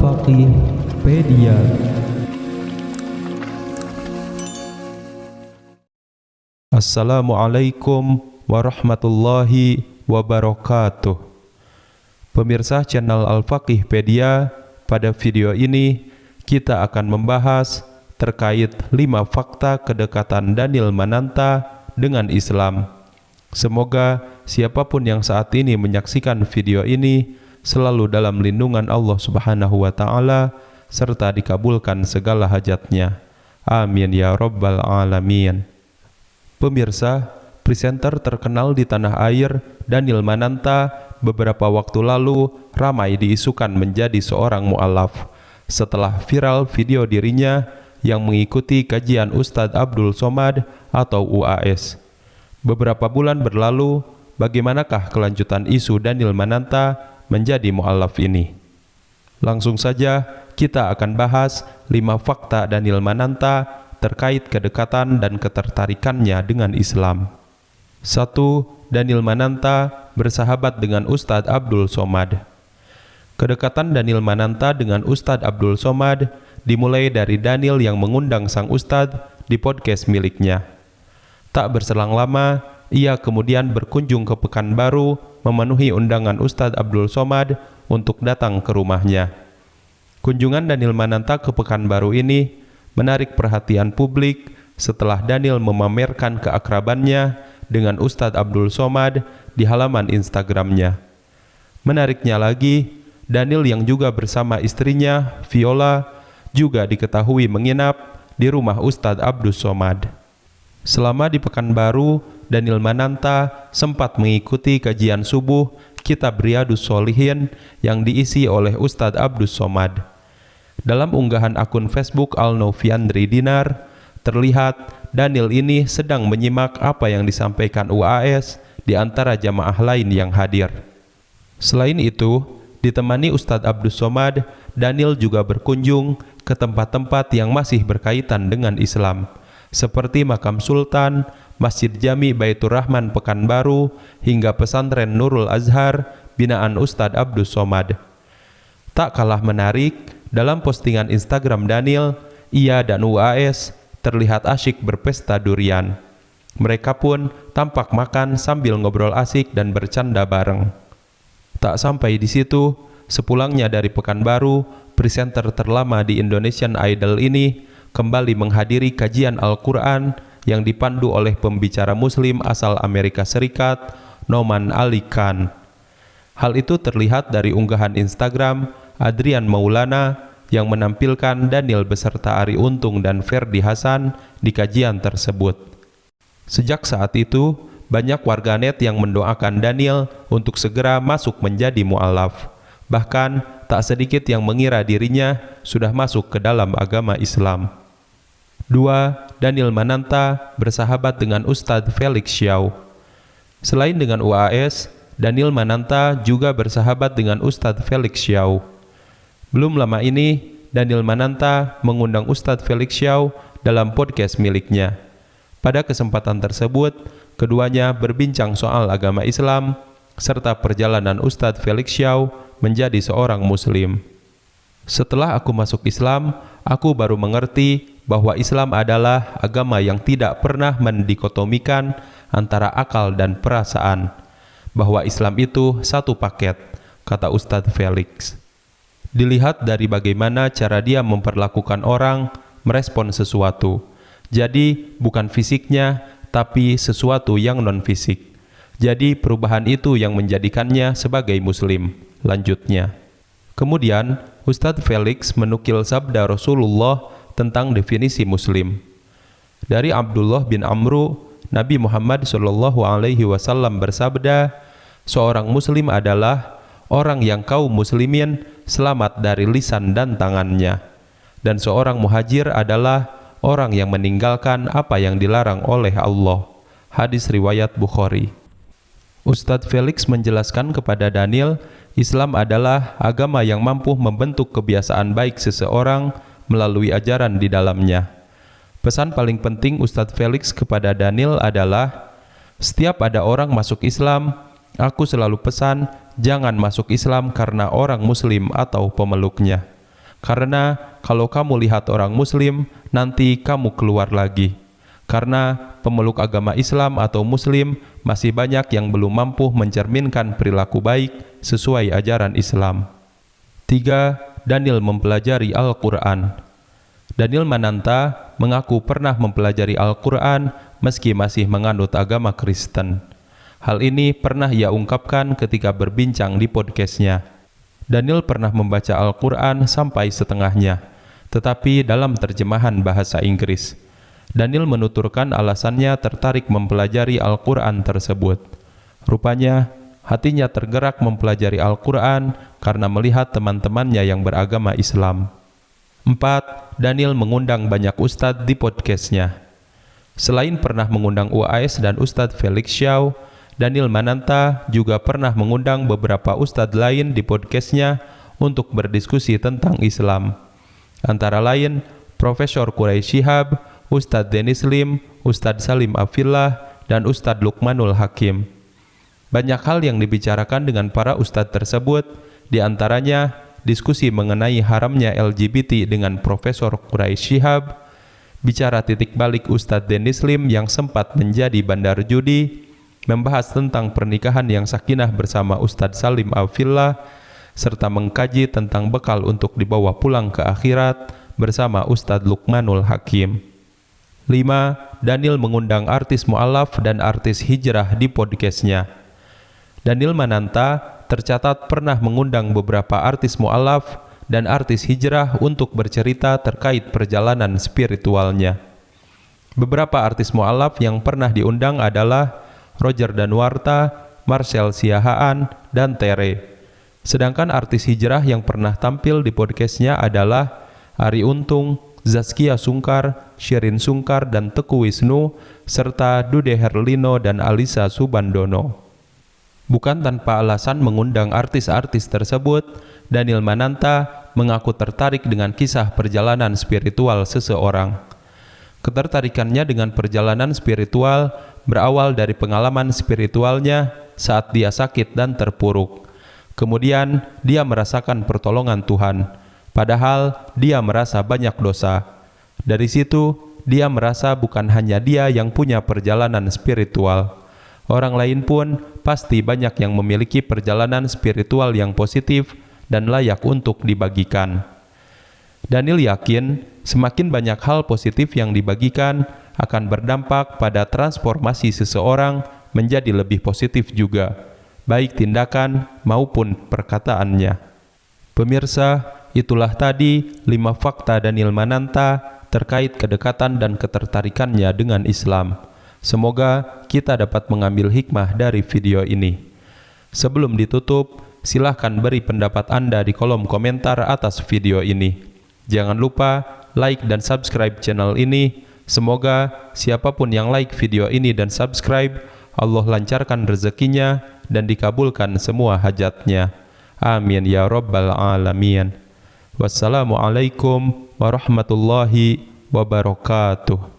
Al-Faqihpedia. Assalamualaikum warahmatullahi wabarakatuh. Pemirsa channel Al-Faqihpedia, pada video ini kita akan membahas terkait 5 fakta kedekatan Daniel Mananta dengan Islam. Semoga siapapun yang saat ini menyaksikan video ini selalu dalam lindungan Allah Subhanahu wa Ta'ala, serta dikabulkan segala hajatnya. Amin ya Rabbal Alamin. Pemirsa, presenter terkenal di tanah air Daniel Mananta beberapa waktu lalu ramai diisukan menjadi seorang mu'alaf setelah viral video dirinya yang mengikuti kajian Ustadz Abdul Somad atau UAS. Beberapa bulan berlalu, bagaimanakah kelanjutan isu Daniel Mananta menjadi mu'alaf ini? Langsung saja kita akan bahas 5 fakta Daniel Mananta terkait kedekatan dan ketertarikannya dengan Islam. 1. Daniel Mananta bersahabat dengan Ustadz Abdul Somad. Kedekatan Daniel Mananta dengan Ustadz Abdul Somad dimulai dari Daniel yang mengundang sang Ustadz di podcast miliknya. Tak berselang lama, ia kemudian berkunjung ke Pekanbaru memenuhi undangan Ustadz Abdul Somad untuk datang ke rumahnya. Kunjungan Daniel Mananta ke Pekanbaru ini menarik perhatian publik setelah Daniel memamerkan keakrabannya dengan Ustadz Abdul Somad di halaman Instagramnya. Menariknya lagi, Daniel yang juga bersama istrinya, Viola, juga diketahui menginap di rumah Ustadz Abdul Somad. Selama di Pekanbaru, Daniel Mananta sempat mengikuti kajian subuh kitab Riyadhus Shalihin yang diisi oleh Ustadz Abdul Somad. Dalam unggahan akun Facebook Al-Noviandri Dinar, terlihat Daniel ini sedang menyimak apa yang disampaikan UAS di antara jamaah lain yang hadir. Selain itu, ditemani Ustadz Abdul Somad, Daniel juga berkunjung ke tempat-tempat yang masih berkaitan dengan Islam, seperti Makam Sultan, Masjid Jami Baitur Rahman Pekanbaru, hingga pesantren Nurul Azhar binaan Ustadz Abdul Somad. Tak kalah menarik, dalam postingan Instagram Daniel, ia dan UAS terlihat asyik berpesta durian. Mereka pun tampak makan sambil ngobrol asik dan bercanda bareng. Tak sampai di situ, sepulangnya dari Pekanbaru, presenter terlama di Indonesian Idol ini kembali menghadiri kajian Al-Quran yang dipandu oleh pembicara muslim asal Amerika Serikat, Noman Ali Khan. Hal itu terlihat dari unggahan Instagram Adrian Maulana yang menampilkan Daniel beserta Ari Untung dan Ferdi Hasan di kajian tersebut. Sejak saat itu, banyak warganet yang mendoakan Daniel untuk segera masuk menjadi mu'alaf. Bahkan, tak sedikit yang mengira dirinya sudah masuk ke dalam agama Islam. 2. Daniel Mananta bersahabat dengan Ustadz Felix Xiao. Selain dengan UAS, Daniel Mananta juga bersahabat dengan Ustadz Felix Xiao. Belum lama ini, Daniel Mananta mengundang Ustadz Felix Xiao dalam podcast miliknya. Pada kesempatan tersebut, keduanya berbincang soal agama Islam serta perjalanan Ustadz Felix Xiao menjadi seorang Muslim. Setelah aku masuk Islam, aku baru mengerti bahwa Islam adalah agama yang tidak pernah mendikotomikan antara akal dan perasaan, bahwa Islam itu satu paket, kata Ustadz Felix. Dilihat dari bagaimana cara dia memperlakukan orang, merespon sesuatu. Jadi bukan fisiknya, tapi sesuatu yang non-fisik. Jadi perubahan itu yang menjadikannya sebagai Muslim, lanjutnya. Kemudian, Ustadz Felix menukil sabda Rasulullah tentang definisi Muslim. Dari Abdullah bin Amru, Nabi Muhammad SAW bersabda, seorang Muslim adalah orang yang kaum muslimin selamat dari lisan dan tangannya, dan seorang muhajir adalah orang yang meninggalkan apa yang dilarang oleh Allah. Hadis riwayat Bukhari. Ustadz Felix menjelaskan kepada Daniel, Islam adalah agama yang mampu membentuk kebiasaan baik seseorang melalui ajaran di dalamnya. Pesan paling penting Ustadz Felix kepada Daniel adalah, setiap ada orang masuk Islam, aku selalu pesan, jangan masuk Islam karena orang Muslim atau pemeluknya. Karena kalau kamu lihat orang Muslim, nanti kamu keluar lagi. Karena pemeluk agama Islam atau Muslim masih banyak yang belum mampu mencerminkan perilaku baik sesuai ajaran Islam. 3. Daniel mempelajari Al-Quran. Daniel Mananta mengaku pernah mempelajari Al-Quran meski masih menganut agama Kristen. Hal ini pernah ia ungkapkan ketika berbincang di podcastnya. Daniel pernah membaca Al-Quran sampai setengahnya, tetapi dalam terjemahan bahasa Inggris. Daniel menuturkan alasannya tertarik mempelajari Al-Quran tersebut. Rupanya, hatinya tergerak mempelajari Al-Quran karena melihat teman-temannya yang beragama Islam. 4. Daniel mengundang banyak ustadz di podcastnya. Selain pernah mengundang UAS dan Ustadz Felix Xiao, Daniel Mananta juga pernah mengundang beberapa ustadz lain di podcastnya untuk berdiskusi tentang Islam. Antara lain, Profesor Quraish Shihab, Ustadz Dennis Lim, Ustadz Salim Afillah, dan Ustadz Luqmanul Hakim. Banyak hal yang dibicarakan dengan para ustadz tersebut, di antaranya diskusi mengenai haramnya LGBT dengan Profesor Quraish Shihab, bicara titik balik Ustadz Dennis Lim yang sempat menjadi bandar judi, membahas tentang pernikahan yang sakinah bersama Ustadz Salim Afillah, serta mengkaji tentang bekal untuk dibawa pulang ke akhirat bersama Ustadz Luqmanul Hakim. 5. Daniel mengundang artis mu'alaf dan artis hijrah di podcastnya. Daniel Mananta tercatat pernah mengundang beberapa artis mu'alaf dan artis hijrah untuk bercerita terkait perjalanan spiritualnya. Beberapa artis mu'alaf yang pernah diundang adalah Roger Danuarta, Marcel Siahaan, dan Tere. Sedangkan artis hijrah yang pernah tampil di podcastnya adalah Arie Untung, Zaskia Sungkar, Sherin Sungkar, dan Teguh Wisnu, serta Dude Herlino dan Alisa Subandono. Bukan tanpa alasan mengundang artis-artis tersebut, Daniel Mananta mengaku tertarik dengan kisah perjalanan spiritual seseorang. Ketertarikannya dengan perjalanan spiritual berawal dari pengalaman spiritualnya saat dia sakit dan terpuruk. Kemudian dia merasakan pertolongan Tuhan, padahal dia merasa banyak dosa. Dari situ, dia merasa bukan hanya dia yang punya perjalanan spiritual. Orang lain pun pasti banyak yang memiliki perjalanan spiritual yang positif dan layak untuk dibagikan. Daniel yakin semakin banyak hal positif yang dibagikan akan berdampak pada transformasi seseorang menjadi lebih positif juga, baik tindakan maupun perkataannya. Pemirsa, itulah tadi 5 fakta Daniel Mananta terkait kedekatan dan ketertarikannya dengan Islam. Semoga kita dapat mengambil hikmah dari video ini. Sebelum ditutup, silahkan beri pendapat Anda di kolom komentar atas video ini. Jangan lupa like dan subscribe channel ini. Semoga siapapun yang like video ini dan subscribe, Allah lancarkan rezekinya dan dikabulkan semua hajatnya. Amin ya rabbal alamin. Wassalamualaikum warahmatullahi wabarakatuh.